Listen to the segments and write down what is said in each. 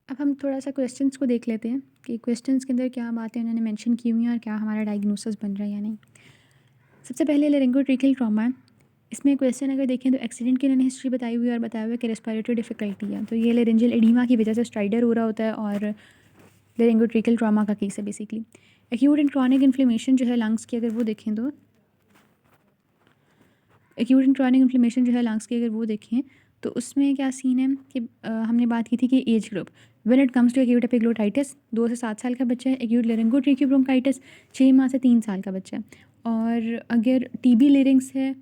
अब हम थोड़ा सा क्वेश्चंस को देख लेते हैं कि क्वेश्चंस के अंदर क्या बातें उन्होंने मेंशन की हुई हैं और क्या हमारा डायग्नोसिस बन रहा है या नहीं। सबसे पहले लेरिंगोट्रेकियल ट्रॉमा है। इसमें क्वेश्चन अगर देखें तो एक्सीडेंट की उन्होंने हिस्ट्री बताई हुई है और बताया हुआ है कि रेस्पिरेटरी डिफिकल्टी है, तो ये लेरिंजियल एडीमा की वजह से स्ट्राइडर हो रहा होता है और लेरिंगोट्रेकियल ट्रॉमा का केस है basically. Acute and chronic inflammation जो है लंग्स की अगर वो देखें तो एक्यूट एंड क्रॉनिक इन्फ्लेमेशन जो है लंग्स की अगर वो देखें तो उसमें क्या सीन है कि हमने बात की थी कि age group when it comes to acute epiglottitis 2 से 7 साल का बच्चा है, एक्यूट लेरिंगोट्रेकियल ब्रोंकाइटिस 6 माह से 3 साल का बच्चा है, और अगर टीबी लेरिंग्स है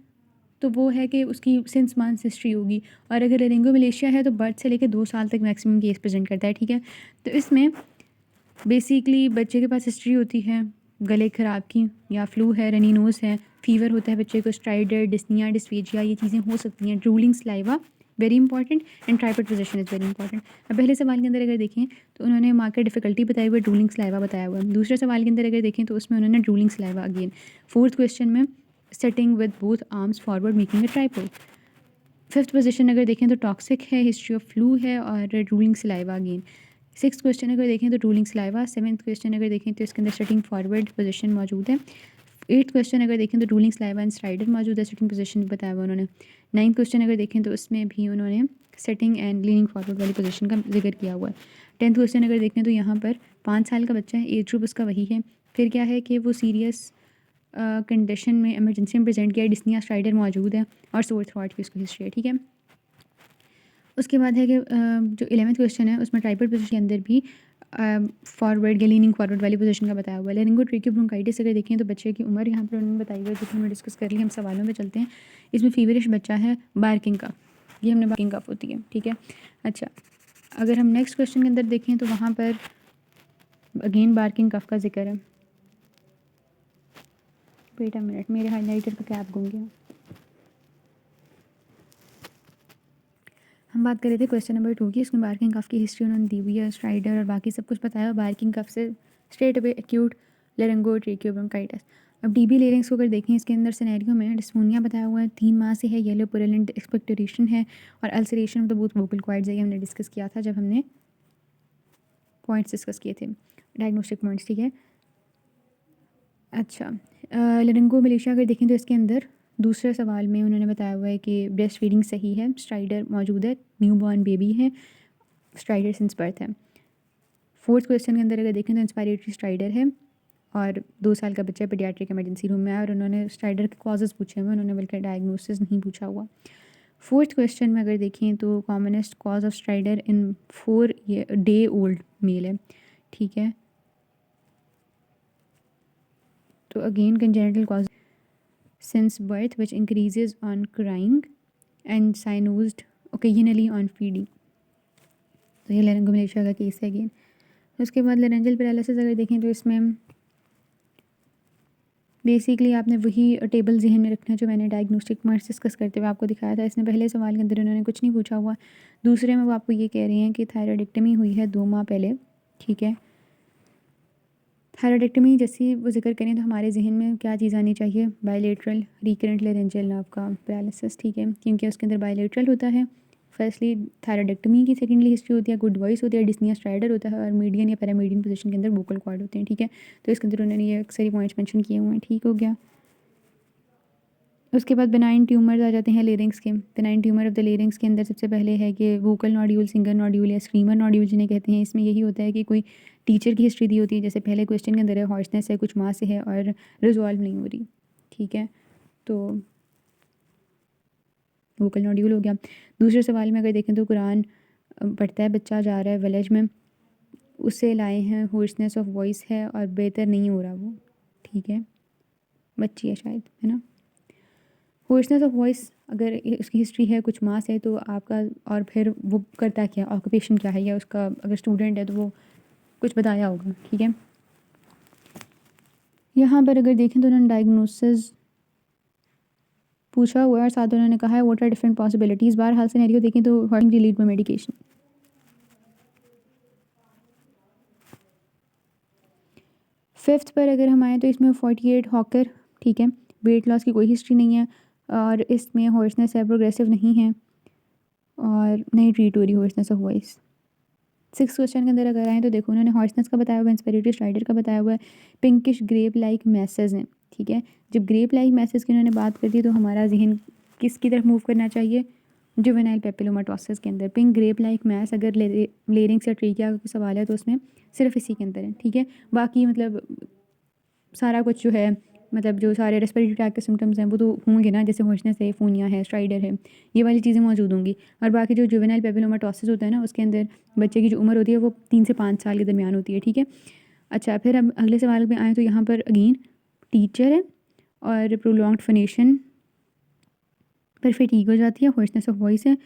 तो वो है कि उसकी सिंस मंथ्स हिस्ट्री होगी, और अगर लेरिंगोमलेशिया है तो बर्थ से लेकर 2 साल तक मैक्सिमम केस प्रेजेंट करता है। ठीक है, तो इसमें बेसिकली बच्चे के पास हिस्ट्री होती है गले ख़राब की, या फ्लू है, रनी नोज़ है, फीवर होता है बच्चे को, स्ट्राइडर, डिस्निया, डिस्फेजिया, ये चीज़ें हो सकती हैं। Drooling saliva very important and tripod position is very important. अब पहले सवाल के अंदर अगर देखें तो उन्होंने मार्कर डिफिकल्टी बताई हुई है, ड्रूलिंग स्लाइवा बताया हुआ है। दूसरे सवाल के अंदर अगर देखें तो उसमें उन्होंने drooling saliva again. Fourth question में sitting with both arms forward making a tripod. Fifth position अगर देखें तो टॉक्सिक है, हिस्ट्री ऑफ फ्लू है और drooling saliva again. Six question अगर देखें तो रूलिंग स्लाइवा। सेवन्थ क्वेश्चन अगर देखें तो इसके अंदर सेटिंग फॉरवर्ड पोजीशन मौजूद है। एट्थ क्वेश्चन अगर देखें तो रूलिंग स्लाइवा एंड स्ट्राइडर मौजूद है, सेटिंग पोजीशन बताया हुआ उन्होंने। नाइन्थ क्वेश्चन अगर देखें तो उसमें भी उन्होंने सेटिंग एंड लीनिंग फॉरवर्ड वाली पोजीशन का जिक्र किया हुआ है। टेंथ क्वेश्चन अगर देखें तो यहाँ पर 5 साल का बच्चा है, एज ग्रुप उसका वही है। फिर क्या है कि वो सीरियस कंडीशन में एमरजेंसी में प्रेजेंट किया, डिस्निया स्ट्राइडर मौजूद है और सोर थ्रॉट की उसको हिस्ट्री है। ठीक है, उसके बाद है कि जो 11th क्वेश्चन है उसमें ट्राइपल पोजीशन के अंदर भी फॉरवर्ड या लीनिंग फॉरवर्ड वाली पोजीशन का बताया हुआ है। लेरिंगोट्रेकियल ब्रोंकाइटिस अगर देखें तो बच्चे की उम्र यहाँ पर उन्होंने बताई हुई है, जिसमें हमने डिस्कस कर ली। हम सवालों में चलते हैं। इसमें फीवरिश बच्चा है, बार्किंग कफ, ये हमने बार्किंग कफ होती है। ठीक है, अच्छा अगर हम नेक्स्ट क्वेश्चन के अंदर देखें तो वहाँ पर अगेन बार्किंग कफ का जिक्र है। वेट अ मिनट, मेरे हाईलाइटर का कैप घूम गया। हम बात कर रहे थे क्वेश्चन नंबर 2 की, इसमें बार्किंग कफ की हिस्ट्री उन्होंने दी हुई है, स्ट्राइडर और बाकी सब कुछ बताया। बार्किंग कफ से स्ट्रेट अवे एक्यूट लेरिंगोट्रेकियल ब्रोंकाइटिस। अब डीबी लेरिंग्स को अगर देखें इसके अंदर सिनेरियो में डिस्मोनिया बताया हुआ है, 3 माह से है, येलो पुरलेंट एक्सपेक्टोरेशन है और ulceration of the booth vocal cords है। ये हमने डिस्कस किया था जब हमने पॉइंट्स डिस्कस किए थे, डायग्नोस्टिक पॉइंट्स। ठीक है, अच्छा लेरिंगोमलेशिया अगर देखें तो इसके अंदर दूसरे सवाल में उन्होंने बताया हुआ है कि ब्रेस्ट फीडिंग सही है, स्ट्राइडर मौजूद है, न्यू बॉर्न बेबी है, स्ट्राइडर सिंस बर्थ है। फोर्थ क्वेश्चन के अंदर अगर देखें तो इंस्पायरेटरी स्ट्राइडर है और 2 साल का बच्चा पीडियाट्रिक इमरजेंसी रूम में है, और उन्होंने स्ट्राइडर के कॉजेज़ पूछे हुए, उन्होंने बल्कि डायग्नोसिस नहीं पूछा हुआ। फोर्थ क्वेश्चन में अगर देखें तो commonest cause of strider in 4 day old mail है। ठीक है, तो again congenital cause since birth which increases on crying and cyanosed occasionally on feeding। तो ये लेरिंगोमलेशिया का केस है अगेन। उसके बाद लेरेंजल पैरालिसिस अगर देखें तो इसमें बेसिकली आपने वही टेबल जहन में रखना जो मैंने डायग्नोस्टिक पॉइंट्स डिस्कस करते हुए आपको दिखाया था। इसमें पहले सवाल के अंदर उन्होंने कुछ नहीं पूछा हुआ, दूसरे में वो आपको ये कह रही हैं कि थायराइडेक्टमी हुई है 2 माह पहले। ठीक है, थायराइडेक्टमी जैसे वो जिक्र करें तो हमारे जहन में क्या चीज़ आनी चाहिए, बायलेटरल रिकरेंट लेरेंजियल नर्व का पैरालिसिस। ठीक है, क्योंकि उसके अंदर बायलेटरल होता है। फर्स्टली थायराइडेक्टमी की सेकेंडली हिस्ट्री होती है, गुड वॉइस होती है, डिस्निया स्ट्राइडर होता है और मीडियन या पैरामीडियन पोजीशन के अंदर वोकल कॉर्ड होते हैं। ठीक है, तो इसके अंदर उन्होंने ये अक्सर पॉइंट्स मेंशन किए हुए हैं। ठीक हो गया, उसके बाद बेनाइन ट्यूमर्स आ जाते हैं लेरिंग्स के। Benign tumour of the larynx के अंदर सबसे पहले है कि वोकल नॉड्यूल, सिंगर नॉड्यूल या स्क्रीमर नॉड्यूल जिन्हें कहते हैं। इसमें यही होता है कि कोई टीचर की हिस्ट्री दी होती है, जैसे पहले क्वेश्चन के अंदर है हॉर्सनेस है, कुछ माह से है और रिजॉल्व नहीं हो रही। ठीक है, तो वोकल नॉड्यूल हो गया। दूसरे सवाल में अगर देखें तो कुरान पढ़ता है बच्चा, जा रहा है विलेज में, उससे लाए हैं, हॉर्सनेस ऑफ वॉइस है और बेहतर नहीं हो रहा वो। ठीक है, बच्ची है शायद, है ना। होर्सनेस ऑफ वॉइस अगर उसकी हिस्ट्री है कुछ माह से तो आपका, और फिर वो करता क्या, ऑक्यूपेशन क्या है, या उसका अगर स्टूडेंट है तो वो कुछ बताया होगा। ठीक है, यहाँ पर अगर देखें तो उन्होंने डायग्नोसिस पूछा हुआ है और साथ उन्होंने कहा है व्हाट आर डिफरेंट पॉसिबिलिटीज़। बहरहाल सिनेरियो देखें तो हॉर्टिंग रिलीड में मेडिकेशन। फिफ्थ पर अगर हम आएँ तो इसमें 48 हॉकर। ठीक है, वेट लॉस की कोई हिस्ट्री नहीं है और इसमें हॉर्सनेस है, प्रोग्रेसिव नहीं है और नहीं ट्रीट हो रही हॉर्सनेस ऑफ वॉइस। 6 क्वेश्चन के अंदर अगर आएँ तो देखो उन्होंने हॉर्सनेस का बताया हुआ है, इंस्पिरेटरी स्ट्राइडर का बताया हुआ है, पिंकिश ग्रेप लाइक मैसेज हैं, ठीक है। जब ग्रेप लाइक मैसेज की उन्होंने बात कर दी तो हमारा जहन किसकी तरफ मूव करना चाहिए, जुवेनाइल पेपिलोमाटोसिस के अंदर। पिंक ग्रेप लाइक मैस अगर लेरिंग्स या ट्रेकिया का सवाल है तो उसमें सिर्फ इसी के अंदर है, ठीक है। बाकी मतलब सारा कुछ जो है, मतलब जो सारे रेस्पिरेटरी ट्रैक के सिम्टम्स हैं वो तो होंगे ना, जैसे हॉर्सनेस है, फोनिया है, स्ट्राइडर है, ये वाली चीज़ें मौजूद होंगी। और बाकी जो जुवेनाइल पेपिलोमाटोसिस होता है ना, उसके अंदर बच्चे की जो उम्र होती है वो 3 से 5 साल के दरमियान होती है, ठीक है। अच्छा, फिर हम अगले सवाल पे आएँ तो यहाँ पर अगेन टीचर है और प्रोलॉन्ग्ड फनेशन पर फटीग हो जाती है, हॉर्सनेस ऑफ वॉइस है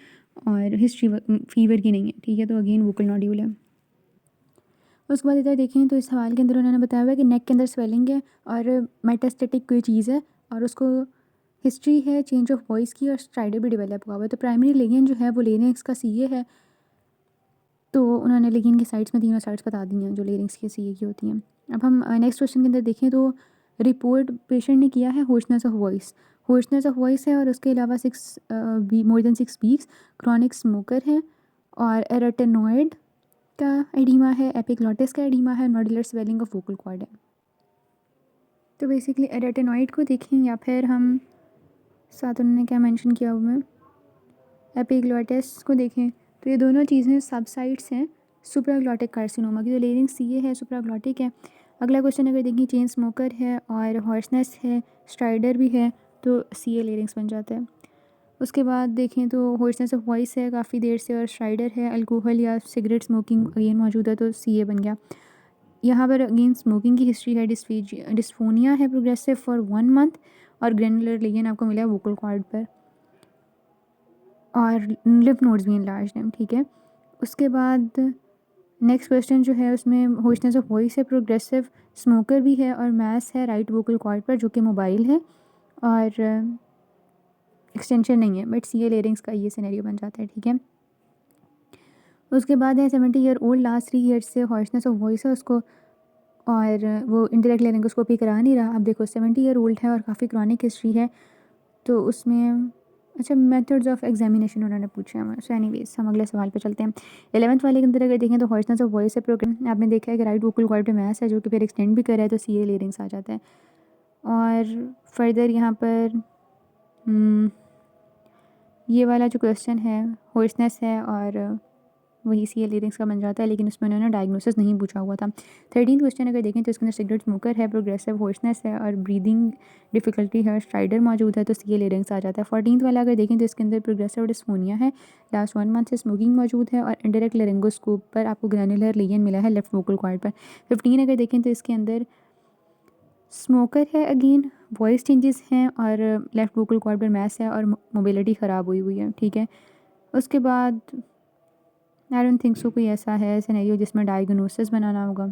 और हिस्ट्री फीवर की नहीं है, ठीक है। तो अगेन वोकल नॉड्यूल है। उसके बाद इधर देखें तो इस सवाल के अंदर उन्होंने बताया हुआ है कि नेक के अंदर स्वेलिंग है और मेटास्टेटिक कोई चीज़ है और उसको हिस्ट्री है चेंज ऑफ वॉइस की और स्ट्राइडर भी डेवलप हुआ हुआ है। तो प्राइमरी लेगियन जो है वो लेरिंग्स का सीए है, तो उन्होंने लेगियन की साइड्स में तीनों साइड्स बता दी हैं जो लेरिंग्स के सीए की होती हैं। अब हम नेक्स्ट क्वेश्चन के अंदर देखें तो रिपोर्ट पेशेंट ने किया है hoarseness of voice, hoarseness of voice है और उसके अलावा more than 6 weeks, chronic smoker है और एरेटेनॉइड का एडीमा है, एपिग्लॉटिस का एडीमा है, nodular swelling of vocal cord है। तो बेसिकली एरेटेनॉइड को देखें या फिर हम साथ उन्होंने क्या मेंशन किया हुआ है, एपिग्लॉटिस को देखें तो ये दोनों चीज़ें सबसाइट्स हैं सुप्राग्लॉटिक कार्सिनोमा की। तो लेरिंग्स सीए है, सुप्राग्लॉटिक है। अगला क्वेश्चन अगर देखें चेन स्मोकर है और हॉर्सनेस है, स्ट्राइडर भी है, तो सीए लेरिंग्स बन जाता है। उसके बाद देखें तो हॉर्सनेस ऑफ वॉइस है काफ़ी देर से और स्ट्राइडर है, अल्कोहल या सिगरेट स्मोकिंग अगेन मौजूद है तो सीए बन गया। यहाँ पर अगेन स्मोकिंग की हिस्ट्री है, डिस्फोनिया है प्रोग्रेसिव फॉर 1 मंथ और ग्रेनुलर लेगियन आपको मिला है वोकल कॉर्ड पर और लिम्फ नोड्स भी इनलार्ज्ड हैं, ठीक है। उसके बाद नेक्स्ट क्वेश्चन जो है उसमें हॉर्सनेस ऑफ वॉइस है, प्रोग्रेसिव स्मोकर भी है और मैस है राइट वोकल कॉर्ड पर जो कि मोबाइल है और एक्सटेंशन नहीं है, बट सीए लेरिंग्स का ये सिनेरियो बन जाता है, ठीक है। उसके बाद है 70 ईयर ओल्ड, लास्ट 3 ईयर्स से हॉर्सनेस ऑफ वॉइस है उसको और वो इंटरेक्ट लेरिंगोस्कोपी करा नहीं रहा। अब देखो 70 ईयर ओल्ड है और काफ़ी क्रॉनिक हिस्ट्री है, तो उसमें अच्छा मेथड्स ऑफ एग्जामिनेशन उन्होंने पूछे हमें। सो एनीवेज हम अगले सवाल पे चलते हैं। 11th वाले के अंदर अगर देखें तो हॉर्सनेस ऑफ वॉइस है प्रोग्राम, आपने देखा है कि राइट वोकल कॉर्ड पे मैस है जो कि फिर एक्सटेंड भी कर रहा है तो सीए लेरिंग्स आ जाता है। और फर्दर यहाँ पर ये वाला जो क्वेश्चन है हॉर्सनेस है और वही सीए लेरिंग्स का बन जाता है, लेकिन उसमें उन्होंने डायग्नोसिस नहीं पूछा हुआ था। 13th क्वेश्चन अगर देखें तो इसके अंदर सिगरेट स्मोकर है, प्रोग्रेसिव हॉर्सनेस है और ब्रीदिंग डिफिकल्टी है, स्ट्राइडर मौजूद है तो सीए लेरिंग्स आ जाता है। 14th वाला अगर देखें तो इसके अंदर प्रोग्रेसिव डिस्फोनिया है, लास्ट 1 मंथ से स्मोकिंग मौजूद है और इंडायरेक्ट लेरिंगोस्कोप पर आपको ग्रैनुलर लेगियन मिला है लेफ्ट वोकल कॉर्ड पर। 15 अगर देखें तो इसके अंदर स्मोकर है, अगेन वॉइस चेंजेस हैं और लेफ्ट वोकल कॉर्ड पर मैस है और मोबिलिटी ख़राब हुई हुई है, ठीक है। उसके बाद आई डोंट थिंक सो कोई ऐसा है सिनेरियो जिसमें डायग्नोसिस बनाना होगा।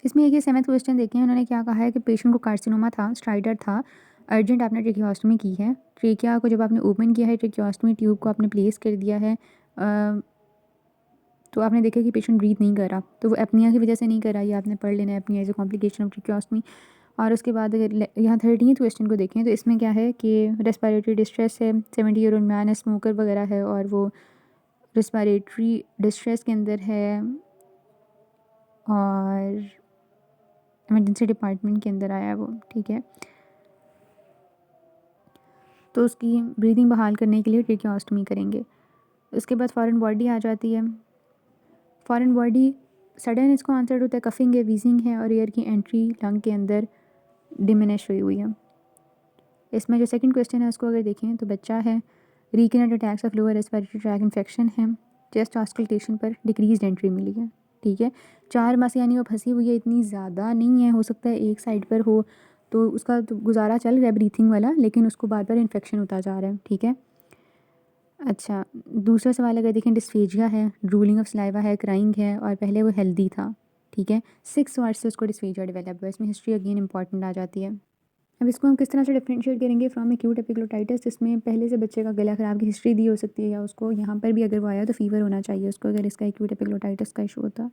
इसमें एक 7th क्वेश्चन देखें उन्होंने क्या कहा है कि पेशेंट को कार्सिनोमा था, स्ट्राइडर था, अर्जेंट आपने ट्रेकियोस्टमी की है, ट्रेकिया को जब आपने ओपन किया है ट्रेकियोस्टमी ट्यूब को आपने प्लेस कर दिया है, तो आपने देखा कि पेशेंट ब्रीथ नहीं कर रहा, तो वो एपनिया की वजह से नहीं कर रहा, ये आपने पढ़ लेना है, apnoea is a complication of tracheostomy. और उसके बाद अगर यहाँ 13th क्वेश्चन को देखें तो इसमें क्या है कि रेस्पिरेटरी डिस्ट्रेस है, 70 ईयर ओल्ड मैन है, स्मोकर वगैरह है और वो रेस्पिरेटरी डिस्ट्रेस के अंदर है और इमरजेंसी डिपार्टमेंट के अंदर आया है वो, ठीक है। तो उसकी ब्रीदिंग बहाल करने के लिए ट्रेकियोस्टमी करेंगे। उसके बाद फॉरेन बॉडी आ जाती है। फॉरेन बॉडी सडन इसको आंसर होता है, कफिंग है, वीजिंग है और एयर की एंट्री लंग के अंदर डिमिनिश हुई हुई है। इसमें जो सेकंड क्वेश्चन है उसको अगर देखें तो बच्चा है, recurrent attacks of lower respiratory tract infection है, चेस्ट ऑस्कल्टेशन पर डिक्रीज एंट्री मिली है, ठीक है। 4 मास यानी वो फंसी हुई है, इतनी ज़्यादा नहीं है, हो सकता है एक साइड पर हो तो उसका तो गुजारा चल रहा है ब्रीथिंग वाला, लेकिन उसको बार बार इन्फेक्शन होता जा रहा है, ठीक है। अच्छा, दूसरा सवाल अगर देखें डिस्फेजिया है, ड्रूलिंग ऑफ सलाइवा है, क्राइंग है और पहले वो हेल्दी था, ठीक है। 6 वार्ड से उसको डिस्फेजिया डेवलप हुआ, इसमें हिस्ट्री अगेन इंपॉर्टेंट आ जाती है। अब इसको हम किस तरह से डिफरेंशिएट करेंगे फ्रॉम एक्यूट एपिग्लोटाइटिस, जिसमें पहले से बच्चे का गला ख़राब की हिस्ट्री दी हो सकती है या उसको यहाँ पर भी अगर वो आया तो फीवर होना चाहिए उसको अगर इसका एक्यूट एपिग्लोटाइटिस का इशू होता।